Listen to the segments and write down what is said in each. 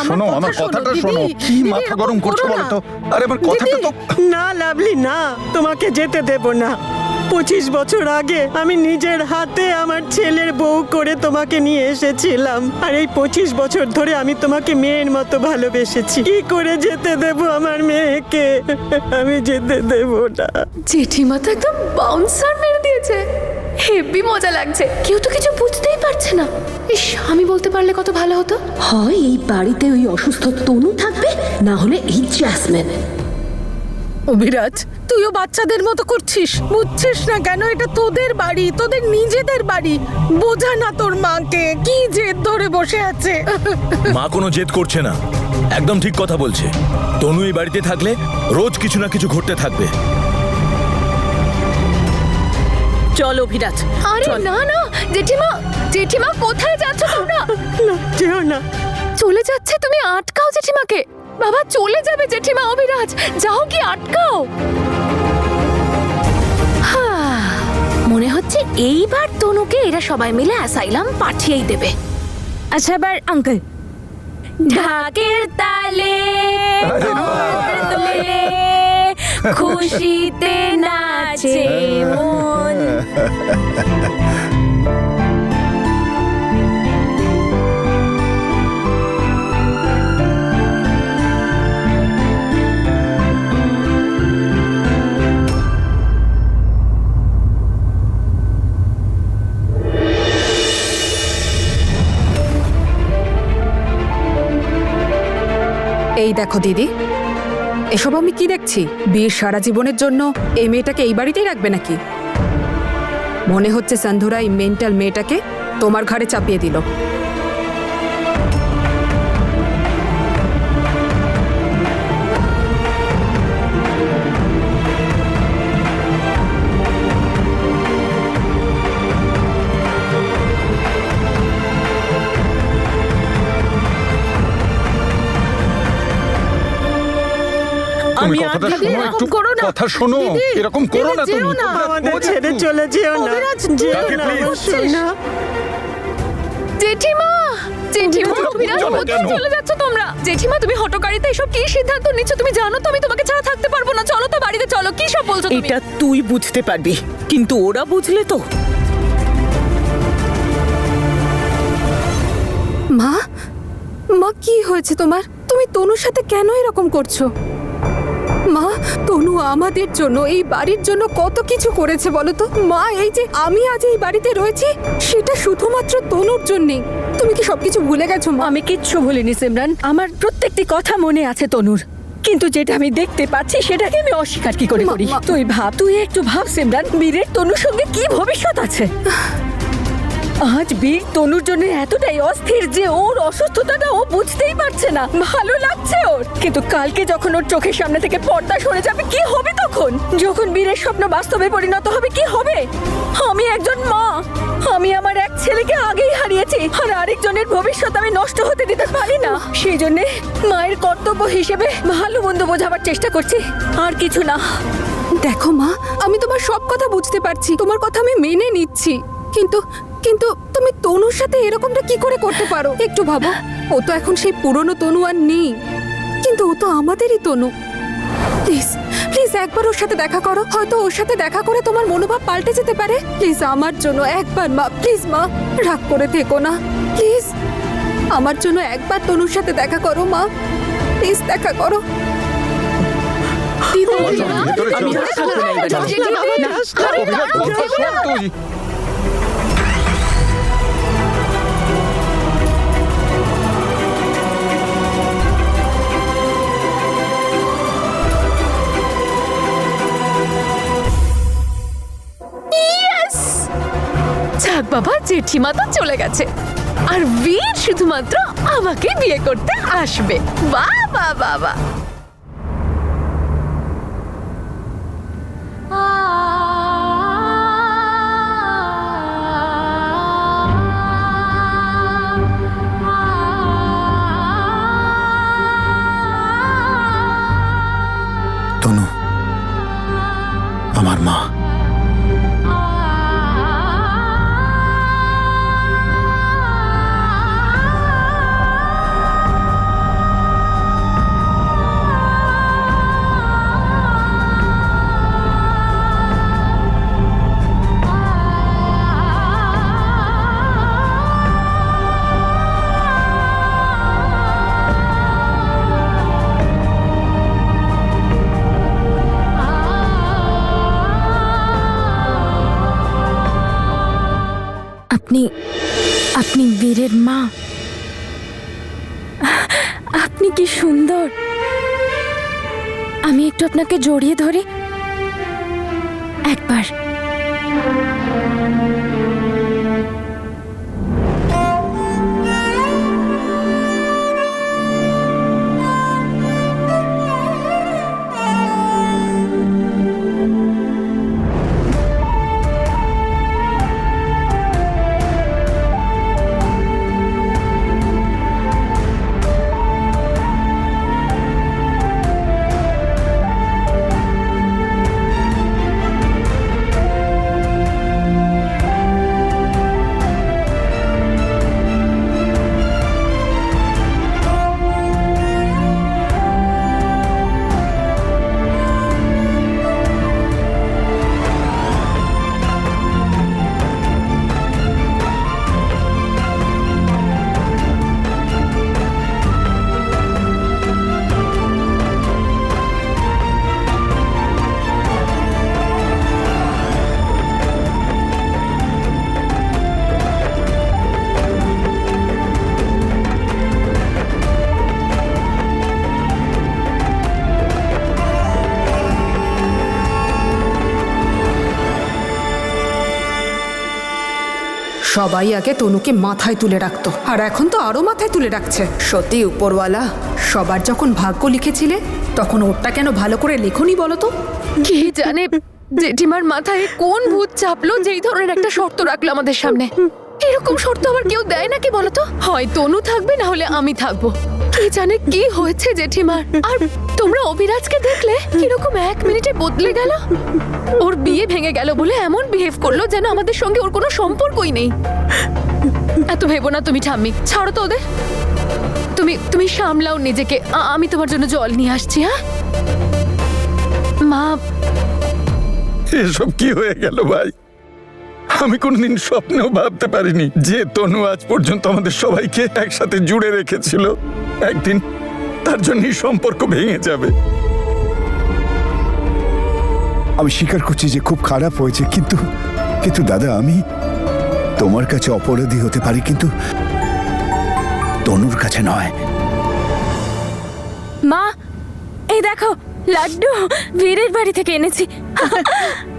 শোনো, আমার কথাটা শোনো। কি মাথা গরম করছো বলো তো? আরে আমার কথাটা তো। না লাভলি না, তোমাকে যেতে দেব না। 25 বছর আগে আমি নিজের হাতে আমার ছেলের বউ করে তোমাকে নিয়ে এসেছিলাম, আর এই 25 বছর ধরে আমি তোমাকে মেয়ের মতো ভালোবেসেছি। কি করে যেতে দেব আমার মেয়েকে? আমি যেতে দেব না। জেঠিমা তো একদম বাউন্সার মেরে দিয়েছে। হেভি মজা লাগছে, কেউ তো কিছু বুঝতেই পারছে না। ইস, আমি বলতে পারলে কত ভালো হতো। হয় এই বাড়িতে ওই অসুস্থ তনু থাকবে, না হলে এই জ্যাসমিন। অভিরাজ, তুইও বাচ্চাদের মতো করছিস, বুঝছিস না কেন? এটা তোদের বাড়ি, তোদের নিজেদের বাড়ি। বোঝা না তোর মাকে, কি জেদ ধরে বসে আছে। মা কোনো জেদ করছে না, একদম ঠিক কথা বলছে। তনু এই বাড়িতে থাকলে রোজ কিছু না কিছু ঘটতে থাকবে। চল অভিরাজ। আরে না না জেঠিমা, জেঠিমা কোথায় যাচ্ছ তোমরা? না, যেও না। চলে যাচ্ছে, তুমি আটকাও জেঠিমাকে। বাবা চলে যাবে জেঠিমা। অভিরাজ যাও, কি আটকাও। মনে হচ্ছে এইবার তনুকে এরা সবাই মিলে অ্যাসাইলাম পাঠিয়েই দেবে। আচ্ছা এবার আঙ্কেল। ঢাকের তালে দোলে খুশিতে নাচে মন। এই দেখো দিদি, এসব আমি কি দেখছি? বীর সারা জীবনের জন্য এই মেয়েটাকে এই বাড়িতেই রাখবে নাকি? মনে হচ্ছে সন্ধুরা এই মেন্টাল মেয়েটাকে তোমার ঘাড়ে চাপিয়ে দিল। তুমি কথাটা শোনো, একটু কথা শোনো। এরকম করো না তুমি। আমাদের ছেড়ে চলে যেও না, যেও কাকি, না please. আমার সোনা। জেঠিমা, জেঠিমা অভিরাজ চলো কোথায় কেন? চলে যাচ্ছ তোমরা? জেঠিমা তুমি হঠকারিতা এসব কি সিদ্ধান্ত নিচ্ছ? তুমি জানো তো আমি তোমাকে ছাড়া থাকতে পারবো না। চলো তো বাড়িতে, চলো। কি সব বলছো তুমি? এটা তুই বুঝতে পারবি, কিন্তু ওরা বুঝলে তো। মা, মা কি হয়েছে তোমার? তুমি তনুর সাথে কেন এরকম করছো? মা, তনু আমাদের জন্য, এই বাড়ির জন্য কত কিছু করেছে বলো তো। মা, এই যে আমি আজ এই বাড়িতে রয়েছি সেটা শুধুমাত্র তনুর জন্যই। তুমি কি সবকিছু ভুলে গেছো মা? আমি কিচ্ছু ভুলিনি সিমরান, আমার প্রত্যেকটি কথা মনে আছে তনুর। কিন্তু যেটা আমি দেখতে পাচ্ছি সেটাকে আমি অস্বীকার কি করে করি? তুই ভাব, তুই একটু ভাব সিমরান, বীরের তনুর সঙ্গে কি ভবিষ্যৎ আছে। আজ বীর তনুর জন্য এতটাই অস্থির যে ওর অসুস্থতাটা ও বুঝতেই পারছে না। ভালো লাগছে ওর, কিন্তু কালকে যখন ওর চোখের সামনে থেকে পর্দা সরে যাবে কি হবে তখন? যখন বীরের স্বপ্ন বাস্তবে পরিণত হবে কি হবে? আমি একজন মা, আমি আমার এক ছেলেকে আগেই হারিয়েছি, আর আরেকজনের ভবিষ্যৎ আমি নষ্ট হতে দিতে পারি না। সেই জন্যে মায়ের কর্তব্য হিসেবে ভালো মন্দ বোঝাবার চেষ্টা করছি, আর কিছু না। দেখো মা, আমি তোমার সব কথা বুঝতে পারছি, তোমার কথা আমি মেনে নিচ্ছি, কিন্তু কিন্তু তুমি তনুর সাথে এরকমটা কি করে করতে পারো? একটু ভাবো, ও তো এখন সেই পুরনো তনু আর নেই, কিন্তু ও তো আমাদেরই তনু। প্লিজ প্লিজ একবার ওর সাথে দেখা করো, হয়তো ওর সাথে দেখা করে তোমার মনোভাব পাল্টে যেতে পারে। প্লিজ আমার জন্য একবার মা, প্লিজ মা, রাগ করে থেকো না প্লিজ। আমার জন্য একবার তনুর সাথে দেখা করো মা, প্লিজ দেখা করো। ভেতরে চলো। অভিরাজ, কথা শোন তুই। যাক বাবা, জেঠিমা তো চলে গেছে, আর বীর শুধুমাত্র আমাকে বিয়ে করতে আসবে। বাবা বাবা। তনু আমার মা। আপনি বীরের মা। আপনি কি সুন্দর। আমি একটু আপনাকে জড়িয়ে ধরি একবার। সবাই আগে তনুকে মাথায় তুলে রাখতো, আর এখন তো আরো মাথায় তুলে রাখছে। সত্যি উপরওয়ালা, সবার যখন ভাগ্য লিখেছিলে তখন ওরটা কেন ভালো করে লেখনি বলো তো? কে জানে জেঠিমার মাথায় কোন ভূত চাপলো যেই ধরনের একটা শর্ত রাখলো আমাদের সামনে। এরকম শর্ত আবার কেউ দেয় নাকি বলতো? হয় তনু থাকবে না হলে আমি থাকবো। কে জানে কি হয়েছে জেঠিমার। আর তোমরা অভিরাজকে দেখলে কিরকম 1 মিনিটে বদলে গেল। ওর বিয়ে ভেঙে গেল বলে এমন বিহেভ করলো যেন আমাদের সঙ্গে ওর কোনো সম্পর্কই নেই। এত ভেবো না তুমি ঠাম্মি, ছাড়ো তো ওদের। তুমি সামলাও নিজেকে। আমি তোমার জন্য জল নিয়ে আসছি। হ্যাঁ মা। এসব কি হয়ে গেল ভাই? আমি কোনদিন স্বপ্নেও ভাবতে পারিনি যে তনু আজ পর্যন্ত আমাদের সবাইকে একসাথে জুড়ে রেখেছিল, একদিন তার জন্যই সম্পর্ক ভেঙে যাবে। আমি স্বীকার করছি যে খুব খারাপ হয়েছে, কিন্তু দাদা, আমি তোমার কাছে অপরাধী হতে পারি, কিন্তু তনুর কাছে নয়। মা, এই দেখো লাড্ডু বীরের বাড়ি থেকে এনেছি।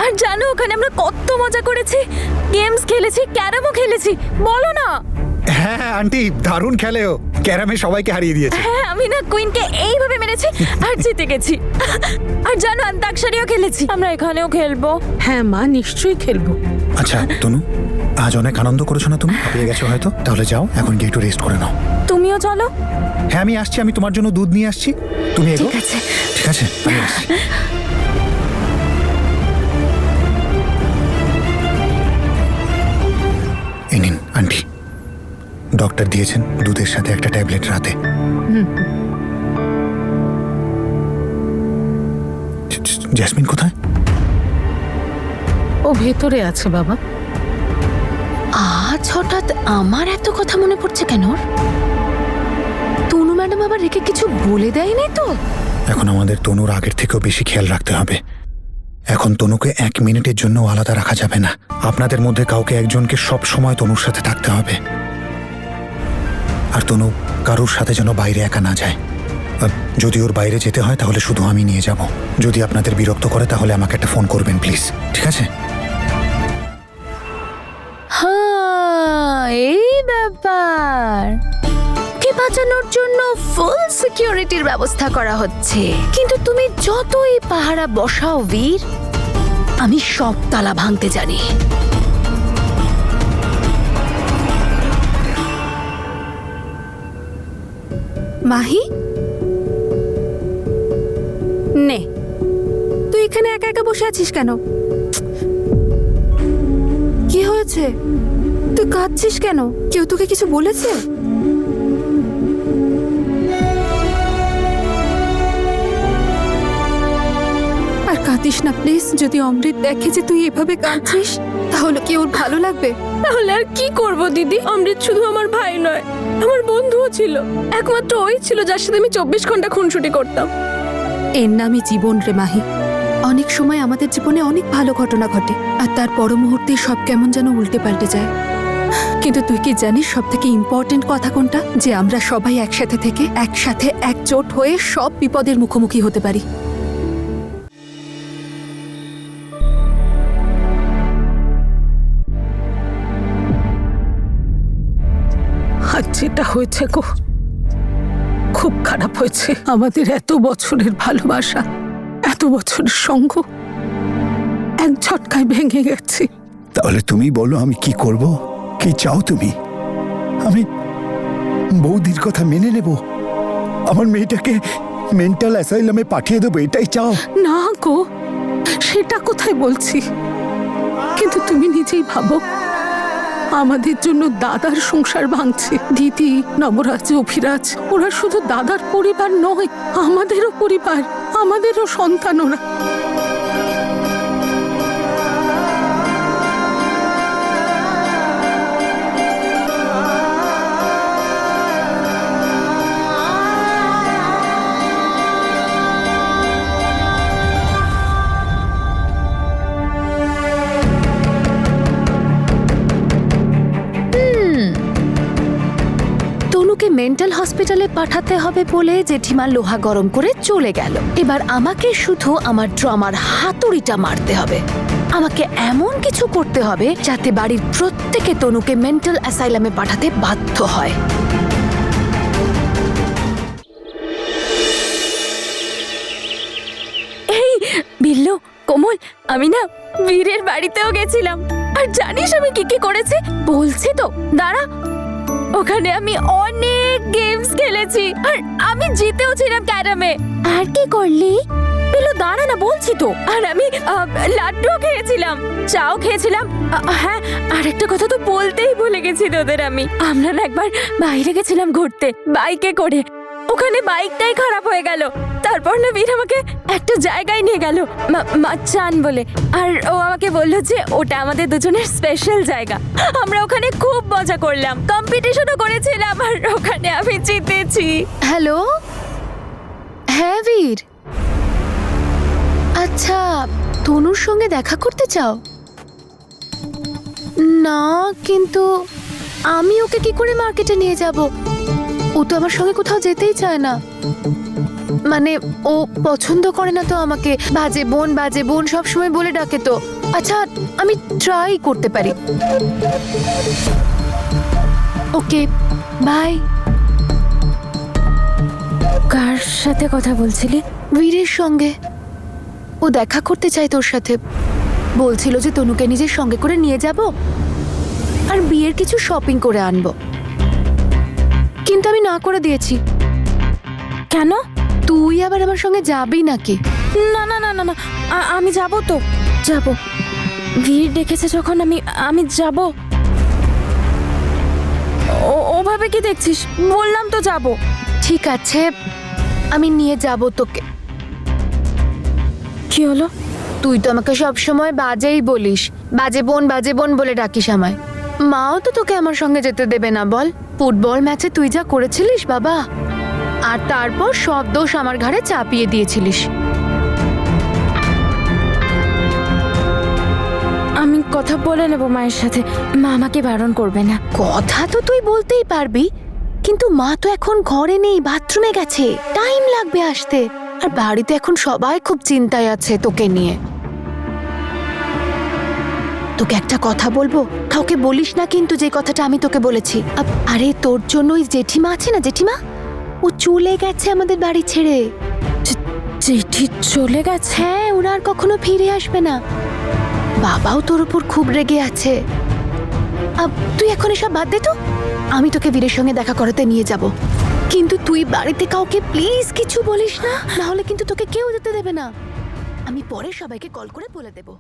আর জানো ওখানে আমরা কত মজা করেছি, গেমস খেলেছি, ক্যারামও খেলেছি। বলো না। হ্যাঁ আন্টি, দারুণ খেলেও, ক্যারামে সবাইকে হারিয়ে দিয়েছে। হ্যাঁ, আমি না কুইনকে এইভাবে মেরেছি আর জিতে গেছি। আর জানো অন্তাক্ষরীও খেলেছি। আমরা এখানেও খেলবো। হ্যাঁ মা, নিশ্চয়ই খেলবো। আচ্ছা তনু, আজ অনেক আনন্দ করেছো না তুমি? পেয়ে গেছো হয়তো, তাহলে যাও এখন গিয়ে একটু রেস্ট করে নাও। তুমিও চলো। হ্যাঁ আমি আসছি, আমি তোমার জন্য দুধ নিয়ে আসছি, তুমি এগো। ঠিক আছে। ঠিক আছে, আমি আসছি। এই নিন আন্টি, ডক্টর দিয়েছেন দুধের সাথে একটা ট্যাবলেট রাতে। জেসমিন কোথায়? ও ভেতরে আছে বাবা। আজ হঠাৎ আমার এত কথা মনে পড়ছে কেন? তনু ম্যাডাম আবার রেখে কিছু বলে দেয়নি তো? এখন আমাদের তনুর আগের থেকেও বেশি খেয়াল রাখতে হবে। এখন তনুকে 1 মিনিটের জন্য আলাদা রাখা যাবে না। আপনাদের মধ্যে কাউকে একজনকে সব সময় তনুর সাথে থাকতে হবে। আর তনু কারোর সাথে যেন বাইরে একা না যায়। যদি ওর বাইরে যেতে হয় তাহলে শুধু আমি নিয়ে যাব। যদি আপনাদের বিরক্ত করে তাহলে আমাকে একটা ফোন করবেন প্লিজ, ঠিক আছে? হ্যাঁ, এই ব্যাপার। কে বাঁচানোর জন্য ফুল সিকিউরিটির ব্যবস্থা করা হচ্ছে। কিন্তু তুমি যতই পাহারা বসাও বীর, আমি সব তালা ভাঙতে জানি। মাহি, নে, তুই এখানে একা একা বসে আছিস কেন? কি হয়েছে? তুই কাঁদছিস কেন? কেউ তোকে কিছু বলেছে? আর কাঁদিস না প্লিজ। যদি অমৃত দেখে যে তুই এভাবে কাঁদছিস তাহলে কি ওর ভালো লাগবে? তাহলে আর কি করব দিদি? অমৃত শুধু আমার ভাই নয়, আমার বন্ধুও ছিল। একমাত্র ওই ছিল যার সাথে আমি 24 ঘন্টা খুনসুটি করতাম। এর নামই জীবন রে মাহি। অনেক সময় আমাদের জীবনে অনেক ভালো ঘটনা ঘটে আর তার পর মুহূর্তে সব কেমন যেন উল্টে পাল্টে যায়। কিন্তু তুই কি জানিস সব থেকে ইম্পর্টেন্ট কথা কোনটা? যে আমরা সবাই একসাথে থেকে একসাথে একজোট হয়ে সব বিপদের মুখোমুখি হতে পারি। আর যেটা হয়েছে গো, খুব খারাপ হয়েছে। আমাদের এত বছরের ভালোবাসা, এত বছরের সঙ্গ এক ঝটকায় ভেঙে গেছে। তাহলে তুমি বলো আমি কি করব? কি চাও তুমি? আমি বৌদির কথা মেনে নেব, আমার মেয়েটাকে মেন্টাল অ্যাসাইলামে পাঠিয়ে দেবো, এটাই চাও? না গো, সেটা কোথায় বলছি, কিন্তু তুমি নিজেই ভাবো, আমাদের জন্য দাদার সংসার ভাঙছে। দিদি, নবরাজ, অভিরাজ, ওরা শুধু দাদার পরিবার নয়, আমাদেরও পরিবার, আমাদেরও সন্তান ওরা। তনুকে মেন্টাল হসপিটালে পাঠাতে হবে বলে জেঠিমা লোহা গরম করে চলে গেল। এবার আমাকে শুধু আমার ট্রমার হাতুড়িটা মারতে হবে। আমাকে এমন কিছু করতে হবে যাতে বাড়ির প্রত্যেকে তনুকে মেন্টাল অ্যাসাইলামে পাঠাতে বাধ্য হয়। এই বিল্লু, কোমল, আমি না বীরের বাড়িতেও গেছিলাম। আর জানিস আমি কি কি করেছি? বলছি তো, দাঁড়া। ওখানে আমি অনেক গেমস খেলেছি আর আমি জিতেও ছিলাম ক্যারামে। আর কি করলি? বিল্লু দাঁড়া না, বলছি তো। আর আমি লাড্ডুও খেয়েছিলাম, চাও খেয়েছিলাম। হ্যাঁ, আর একটা কথা তো বলতেই ভুলে গেছি তোদের। আমরা না একবার বাইরে গেছিলাম ঘুরতে বাইকে করে। ওখানে বাইকটাই খারাপ হয়ে গেল। তারপর না বীর আমাকে একটা জায়গায় নিয়ে গেল, মাচান বলে। আর ও আমাকে বললো যে ওটা আমাদের দুজনের স্পেশাল জায়গা। আমরা ওখানে খুব মজা করলাম, কম্পিটিশনও করেছিলাম আর ওখানে আমি জিতেছি। হ্যালো, হ্যাঁ বীর। আচ্ছা, তনুর সঙ্গে দেখা করতে চাও? না, কিন্তু আমি ওকে কি করে মার্কেটে নিয়ে যাব? ও তো আমার সঙ্গে কোথাও যেতেই চায় না। মানে ও পছন্দ করে না তো আমাকে। বাজে বোন সবসময় বলে ডাকে তো। আচ্ছা, আমি ট্রাই করতে পারি। ওকে, বাই। কার সাথে কথা বলছিলি? বীরের সঙ্গে। ও দেখা করতে চায় তোর সাথে। বলছিল যে তনুকে নিজের সঙ্গে করে নিয়ে যাব আর বিয়ের কিছু শপিং করে আনবো, কিন্তু আমি না করে দিয়েছি। কেন? তুই আবার আমার সঙ্গে যাবি নাকি? না না না না না, আমি যাব তো, যাব। বীর ডেকেছে যখন আমি যাব। ওভাবে কি দেখছিস? বললাম তো যাব। ঠিক আছে, আমি নিয়ে যাব তোকে। কি হলো? তুই তো আমাকে সবসময় বাজেই বলিস, বাজে বোন বলে ডাকিস আমায়। মাও তো তোকে আমার সঙ্গে যেতে দেবে না বল। ফুটবল ম্যাচে তুই যা করেছিলিস বাবা, আর তারপর সব দোষ আমার ঘাড়ে চাপিয়ে দিয়েছিলিস। আমি কথা বলে নেব মায়ের সাথে, মা আমাকে বারণ করবে না। কথা তো তুই বলতেই পারবি, কিন্তু মা তো এখন ঘরে নেই, বাথরুমে গেছে, টাইম লাগবে আসতে। আর বাড়িতে এখন সবাই খুব চিন্তায় আছে তোকে নিয়ে। তোকে একটা কথা বলবো, কাউকে বলিস না কিন্তু যে কথাটা আমি তোকে বলেছি। আরে তোর জন্য ওই জেঠিমা আছে না, জেঠিমা, ও চলে গেছে আমাদের বাড়ি ছেড়ে। জেঠি চলে গেছে? হ্যাঁ, ওরা আর কখনো ফিরে আসবে না। বাবাও তোর উপর খুব রেগে আছে। তুই এখন এসব বাদ দে তো, আমি তোকে বীরের সঙ্গে দেখা করাতে নিয়ে যাব। কিন্তু তুই বাড়িতে কাউকে প্লিজ কিছু বলিস না, না হলে কিন্তু তোকে কেউ যেতে দেবে না। আমি পরে সবাইকে কল করে বলে দেবো।